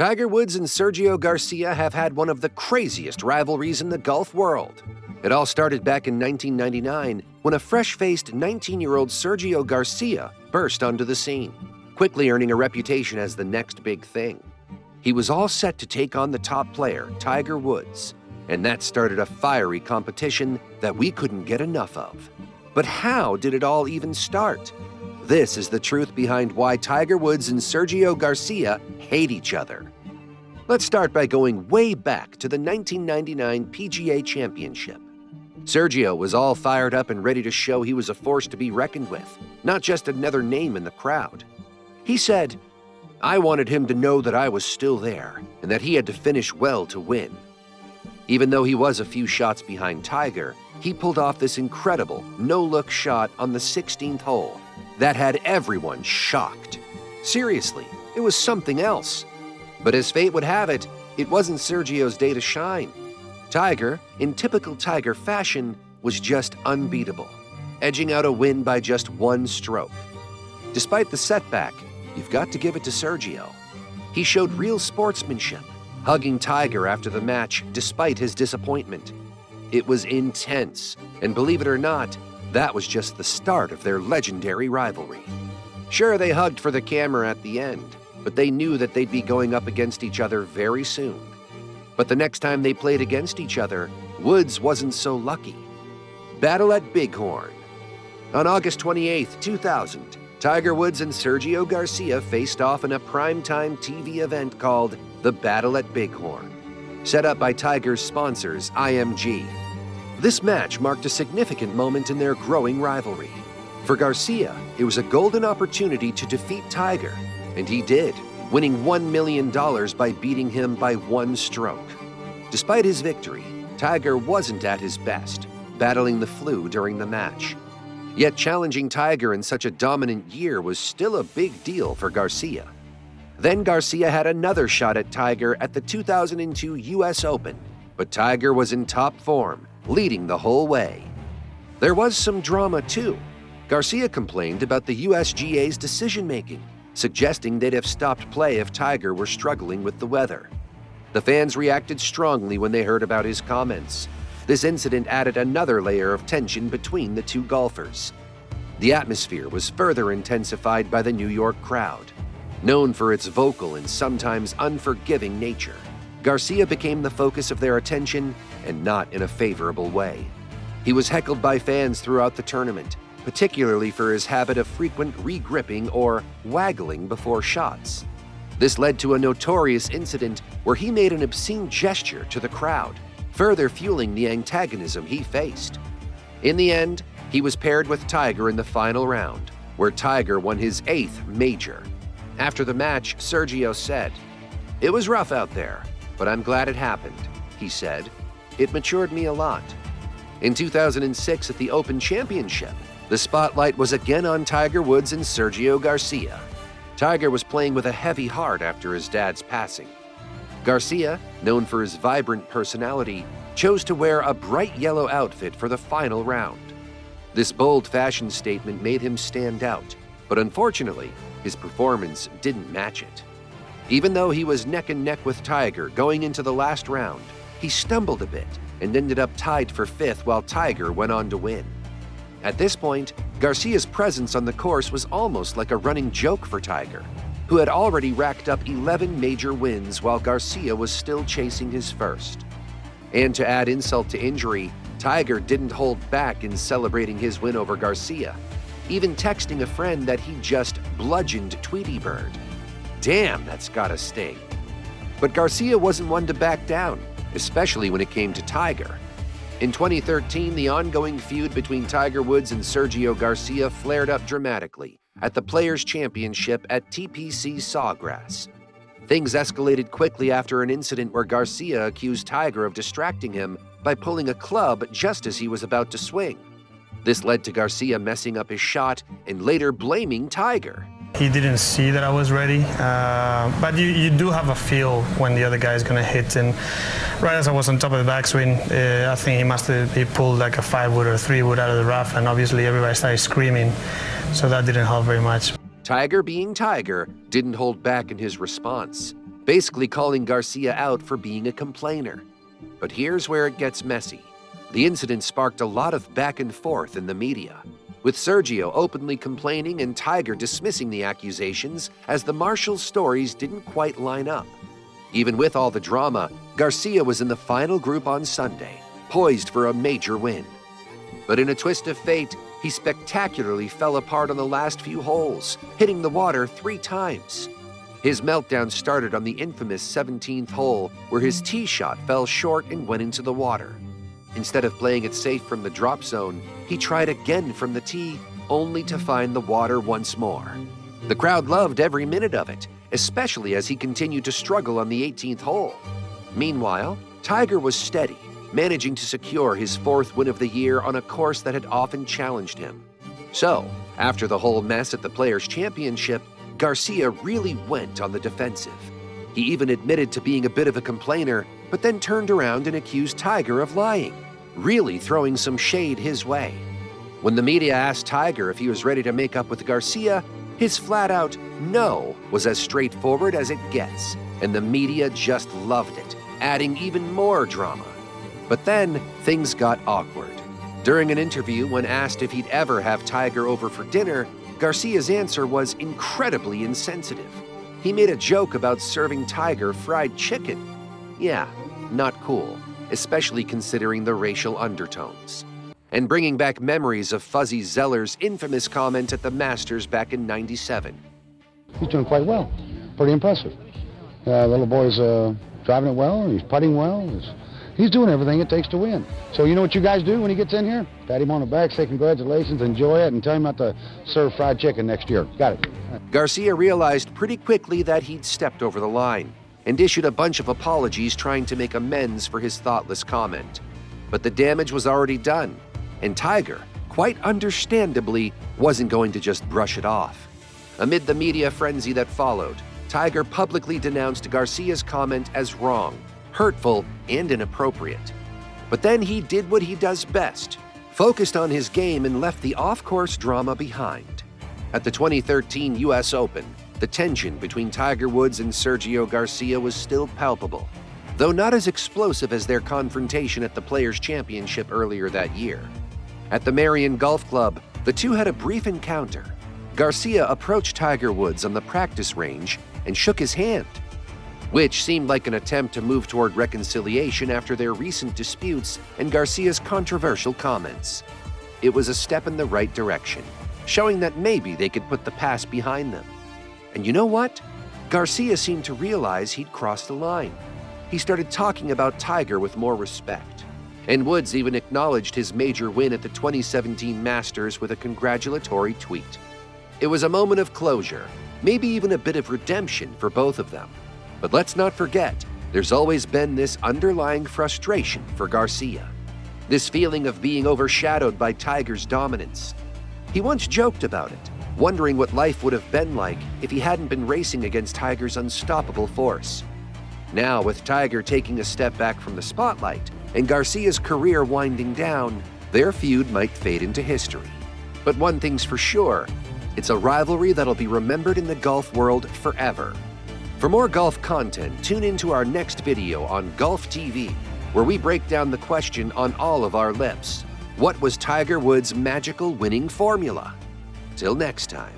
Tiger Woods and Sergio Garcia have had one of the craziest rivalries in the golf world. It all started back in 1999 when a fresh-faced 19-year-old Sergio Garcia burst onto the scene, quickly earning a reputation as the next big thing. He was all set to take on the top player, Tiger Woods, and that started a fiery competition that we couldn't get enough of. But how did it all even start? This is the truth behind why Tiger Woods and Sergio Garcia hate each other. Let's start by going way back to the 1999 PGA Championship. Sergio was all fired up and ready to show he was a force to be reckoned with, not just another name in the crowd. He said, "I wanted him to know that I was still there and that he had to finish well to win." Even though he was a few shots behind Tiger, he pulled off this incredible no-look shot on the 16th hole that had everyone shocked. Seriously, it was something else. But as fate would have it, it wasn't Sergio's day to shine. Tiger, in typical Tiger fashion, was just unbeatable, edging out a win by just one stroke. Despite the setback, you've got to give it to Sergio. He showed real sportsmanship, hugging Tiger after the match despite his disappointment. It was intense, and believe it or not, that was just the start of their legendary rivalry. Sure, they hugged for the camera at the end, but they knew that they'd be going up against each other very soon. But the next time they played against each other, Woods wasn't so lucky. Battle at Bighorn. On August 28, 2000, Tiger Woods and Sergio Garcia faced off in a primetime TV event called the Battle at Bighorn, set up by Tiger's sponsors, IMG. This match marked a significant moment in their growing rivalry. For Garcia, it was a golden opportunity to defeat Tiger, and he did, winning $1 million by beating him by one stroke. Despite his victory, Tiger wasn't at his best, battling the flu during the match. Yet challenging Tiger in such a dominant year was still a big deal for Garcia. Then Garcia had another shot at Tiger at the 2002 US Open, but Tiger was in top form, leading the whole way. There was some drama too. Garcia complained about the USGA's decision-making, suggesting they'd have stopped play if Tiger were struggling with the weather. The fans reacted strongly when they heard about his comments. This incident added another layer of tension between the two golfers. The atmosphere was further intensified by the New York crowd. Known for its vocal and sometimes unforgiving nature, Garcia became the focus of their attention, and not in a favorable way. He was heckled by fans throughout the tournament, particularly for his habit of frequent re-gripping or waggling before shots. This led to a notorious incident where he made an obscene gesture to the crowd, further fueling the antagonism he faced. In the end, he was paired with Tiger in the final round, where Tiger won his 8th major. After the match, Sergio said, "It was rough out there, but I'm glad it happened," he said. "It matured me a lot." In 2006 at the Open Championship, the spotlight was again on Tiger Woods and Sergio Garcia. Tiger was playing with a heavy heart after his dad's passing. Garcia, known for his vibrant personality, chose to wear a bright yellow outfit for the final round. This bold fashion statement made him stand out, but unfortunately, his performance didn't match it. Even though he was neck and neck with Tiger going into the last round, he stumbled a bit and ended up tied for 5th while Tiger went on to win. At this point, Garcia's presence on the course was almost like a running joke for Tiger, who had already racked up 11 major wins while Garcia was still chasing his first. And to add insult to injury, Tiger didn't hold back in celebrating his win over Garcia, even texting a friend that he just bludgeoned Tweety Bird. Damn, that's gotta sting. But Garcia wasn't one to back down, especially when it came to Tiger. In 2013, the ongoing feud between Tiger Woods and Sergio Garcia flared up dramatically at the Players' Championship at TPC Sawgrass. Things escalated quickly after an incident where Garcia accused Tiger of distracting him by pulling a club just as he was about to swing. This led to Garcia messing up his shot and later blaming Tiger. He didn't see that I was ready, but you do have a feel when the other guy is going to hit. And right as I was on top of the backswing, I think he pulled like a 5-wood or a 3-wood out of the rough, and obviously everybody started screaming, so that didn't help very much. Tiger, being Tiger, didn't hold back in his response. basically calling Garcia out for being a complainer. But here's where it gets messy. The incident sparked a lot of back and forth in the media, with Sergio openly complaining and Tiger dismissing the accusations as the Marshals' stories didn't quite line up. Even with all the drama, Garcia was in the final group on Sunday, poised for a major win. But in a twist of fate, he spectacularly fell apart on the last few holes, hitting the water 3 times. His meltdown started on the infamous 17th hole, where his tee shot fell short and went into the water. Instead of playing it safe from the drop zone, he tried again from the tee, only to find the water once more. The crowd loved every minute of it, especially as he continued to struggle on the 18th hole. Meanwhile, Tiger was steady, managing to secure his 4th win of the year on a course that had often challenged him. So, after the whole mess at the Players' Championship, Garcia really went on the defensive. He even admitted to being a bit of a complainer, but then turned around and accused Tiger of lying, really throwing some shade his way. When the media asked Tiger if he was ready to make up with Garcia, his flat-out no was as straightforward as it gets, and the media just loved it, adding even more drama. But then, things got awkward. During an interview, when asked if he'd ever have Tiger over for dinner, Garcia's answer was incredibly insensitive. He made a joke about serving Tiger fried chicken. Yeah, not cool, especially considering the racial undertones. And bringing back memories of Fuzzy Zellers' infamous comment at the Masters back in '97. He's doing quite well. Pretty impressive. Little boy's driving it well, he's putting well. He's doing everything it takes to win. So you know what you guys do when he gets in here? Pat him on the back, say congratulations, enjoy it, and tell him not to serve fried chicken next year. Got it. Garcia realized pretty quickly that he'd stepped over the line and issued a bunch of apologies trying to make amends for his thoughtless comment. But the damage was already done, and Tiger, quite understandably, wasn't going to just brush it off. Amid the media frenzy that followed, Tiger publicly denounced Garcia's comment as wrong, hurtful, and inappropriate. But then he did what he does best, focused on his game and left the off-course drama behind. At the 2013 U.S. Open, the tension between Tiger Woods and Sergio Garcia was still palpable, though not as explosive as their confrontation at the Players' Championship earlier that year. At the Marion Golf Club, the two had a brief encounter. Garcia approached Tiger Woods on the practice range and shook his hand, which seemed like an attempt to move toward reconciliation after their recent disputes and Garcia's controversial comments. It was a step in the right direction, showing that maybe they could put the past behind them. And you know what? Garcia seemed to realize he'd crossed the line. He started talking about Tiger with more respect. And Woods even acknowledged his major win at the 2017 Masters with a congratulatory tweet. It was a moment of closure, maybe even a bit of redemption for both of them. But let's not forget, there's always been this underlying frustration for Garcia. This feeling of being overshadowed by Tiger's dominance. He once joked about it, wondering what life would have been like if he hadn't been racing against Tiger's unstoppable force. Now, with Tiger taking a step back from the spotlight and Garcia's career winding down, their feud might fade into history. But one thing's for sure, it's a rivalry that'll be remembered in the golf world forever. For more golf content, tune into our next video on GOLFTV, where we break down the question on all of our lips. What was Tiger Woods' magical winning formula? Till next time.